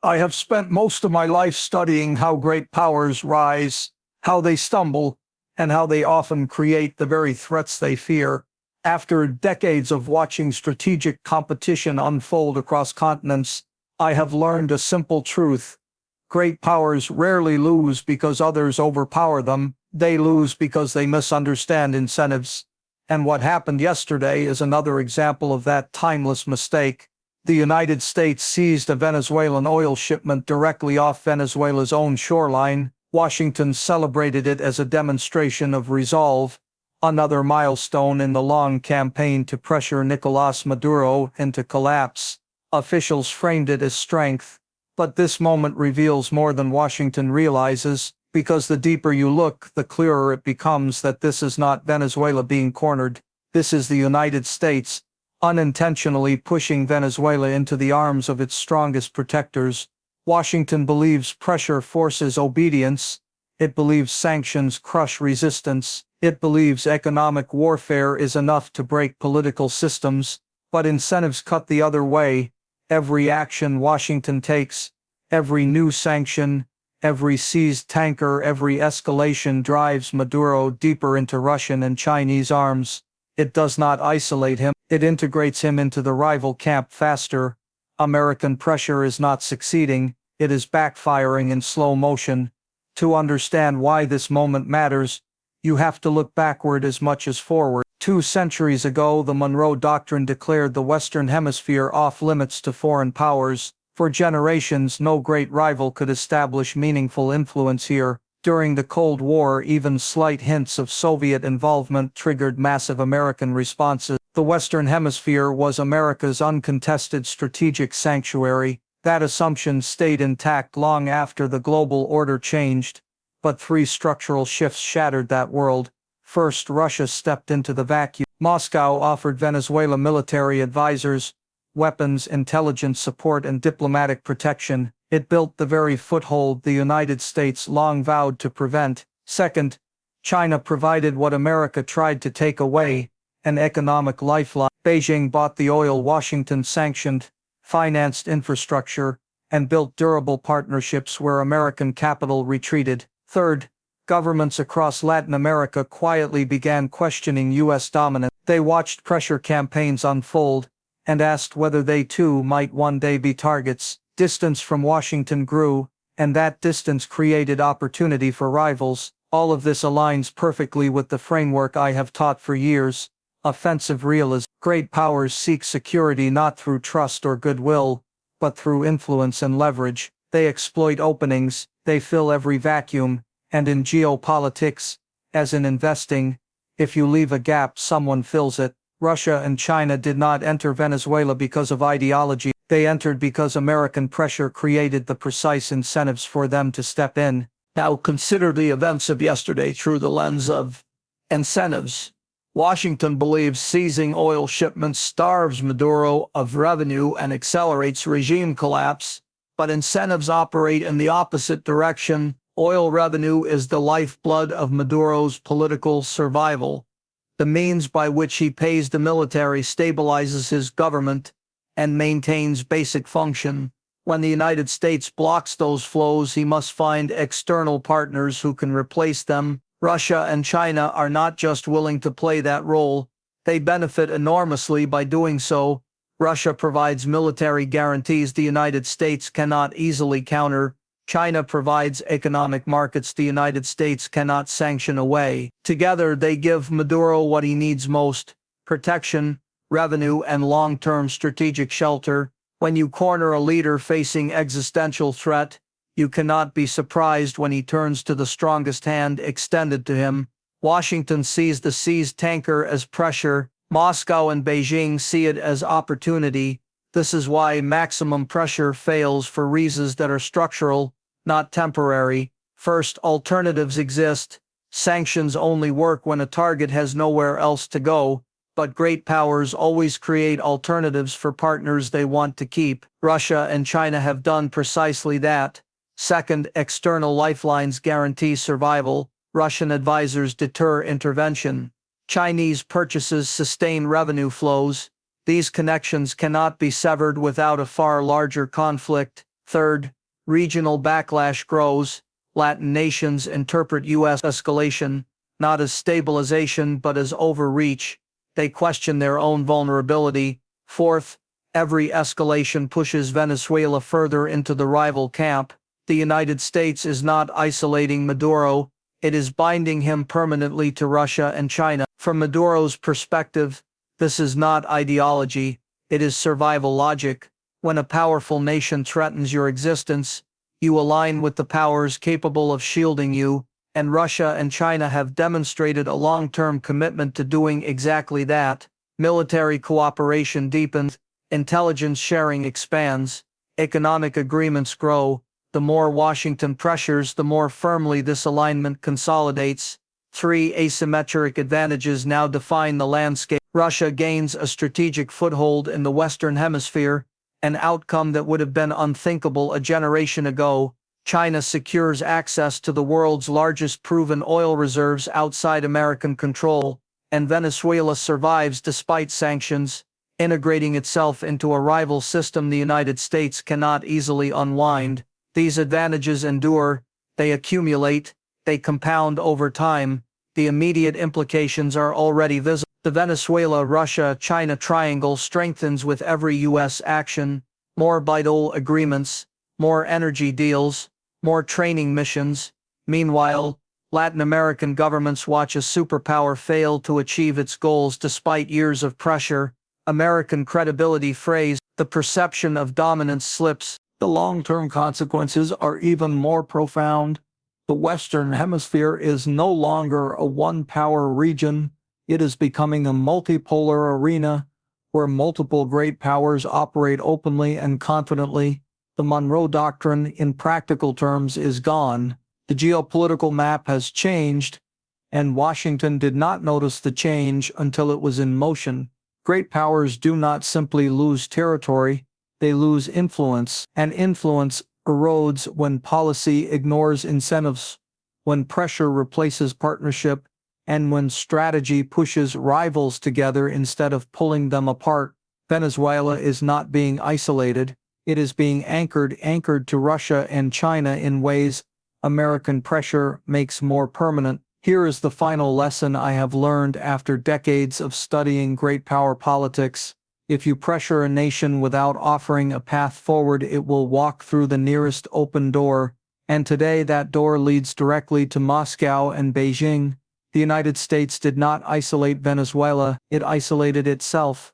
I have spent most of my life studying how great powers rise, how they stumble, and how they often create the very threats they fear. After decades of watching strategic competition unfold across continents, I have learned a simple truth. Great powers rarely lose because others overpower them, they lose because they misunderstand incentives. And what happened yesterday is another example of that timeless mistake. The United States seized a Venezuelan oil shipment directly off Venezuela's own shoreline. Washington celebrated it as a demonstration of resolve, another milestone in the long campaign to pressure Nicolás Maduro into collapse. Officials framed it as strength, but this moment reveals more than Washington realizes, because the deeper you look, the clearer it becomes that this is not Venezuela being cornered. This is the United States, unintentionally pushing Venezuela into the arms of its strongest protectors. Washington believes pressure forces obedience. It believes sanctions crush resistance. It believes economic warfare is enough to break political systems. But incentives cut the other way. Every action Washington takes, every new sanction, every seized tanker, every escalation drives Maduro deeper into Russian and Chinese arms. It does not isolate him, it integrates him into the rival camp faster. American pressure is not succeeding, it is backfiring in slow motion. To understand why this moment matters, you have to look backward as much as forward. 2 centuries ago, the Monroe Doctrine declared the Western Hemisphere off-limits to foreign powers. For generations, no great rival could establish meaningful influence here. During the Cold War, even slight hints of Soviet involvement triggered massive American responses. The Western Hemisphere was America's uncontested strategic sanctuary. That assumption stayed intact long after the global order changed. But 3 structural shifts shattered that world. First, Russia stepped into the vacuum. Moscow offered Venezuela military advisors, weapons, intelligence support, and diplomatic protection. It built the very foothold the United States long vowed to prevent. Second, China provided what America tried to take away, an economic lifeline. Beijing bought the oil Washington sanctioned, financed infrastructure, and built durable partnerships where American capital retreated. Third, governments across Latin America quietly began questioning U.S. dominance. They watched pressure campaigns unfold, and asked whether they too might one day be targets. Distance from Washington grew, and that distance created opportunity for rivals. All of this aligns perfectly with the framework I have taught for years: offensive realism. Great powers seek security not through trust or goodwill, but through influence and leverage. They exploit openings, they fill every vacuum, and in geopolitics, as in investing, if you leave a gap, someone fills it. Russia and China did not enter Venezuela because of ideology. They entered because American pressure created the precise incentives for them to step in. Now consider the events of yesterday through the lens of incentives. Washington believes seizing oil shipments starves Maduro of revenue and accelerates regime collapse, but incentives operate in the opposite direction. Oil revenue is the lifeblood of Maduro's political survival. The means by which he pays the military stabilizes his government and maintains basic function. When the United States blocks those flows, he must find external partners who can replace them. Russia and China are not just willing to play that role, they benefit enormously by doing so. Russia provides military guarantees the United States cannot easily counter. China provides economic markets the United States cannot sanction away. Together, they give Maduro what he needs most: protection, revenue, and long-term strategic shelter. When you corner a leader facing existential threat, you cannot be surprised when he turns to the strongest hand extended to him. Washington sees the seized tanker as pressure. Moscow and Beijing see it as opportunity. This is why maximum pressure fails for reasons that are structural, not temporary. First, alternatives exist. Sanctions only work when a target has nowhere else to go, but great powers always create alternatives for partners they want to keep. Russia and China have done precisely that. Second, external lifelines guarantee survival. Russian advisors deter intervention. Chinese purchases sustain revenue flows. These connections cannot be severed without a far larger conflict: Third, regional backlash grows. Latin nations interpret U.S. escalation not as stabilization but as overreach. They question their own vulnerability. Fourth, every escalation pushes Venezuela further into the rival camp. The United States is not isolating Maduro, it is binding him permanently to Russia and China. From Maduro's perspective, this is not ideology, it is survival logic. When a powerful nation threatens your existence, you align with the powers capable of shielding you, and Russia and China have demonstrated a long-term commitment to doing exactly that. Military cooperation deepens, intelligence sharing expands, economic agreements grow. The more Washington pressures, the more firmly this alignment consolidates. Three asymmetric advantages now define the landscape. Russia gains a strategic foothold in the Western Hemisphere, an outcome that would have been unthinkable a generation ago. China secures access to the world's largest proven oil reserves outside American control, and Venezuela survives despite sanctions, integrating itself into a rival system the United States cannot easily unwind. These advantages endure, they accumulate, they compound over time. The immediate implications are already visible. The Venezuela-Russia-China triangle strengthens with every U.S. action. More vital agreements, more energy deals, more training missions. Meanwhile, Latin American governments watch a superpower fail to achieve its goals despite years of pressure. American credibility frays, the perception of dominance slips. The long-term consequences are even more profound. The Western Hemisphere is no longer a one-power region. It is becoming a multipolar arena where multiple great powers operate openly and confidently. The Monroe Doctrine, in practical terms, is gone. The geopolitical map has changed, and Washington did not notice the change until it was in motion. Great powers do not simply lose territory, they lose influence, and influence erodes when policy ignores incentives, when pressure replaces partnership, and when strategy pushes rivals together instead of pulling them apart. Venezuela is not being isolated, it is being anchored to Russia and China in ways American pressure makes more permanent. Here is the final lesson I have learned after decades of studying great power politics. If you pressure a nation without offering a path forward, it will walk through the nearest open door, and today that door leads directly to Moscow and Beijing. The United States did not isolate Venezuela, it isolated itself.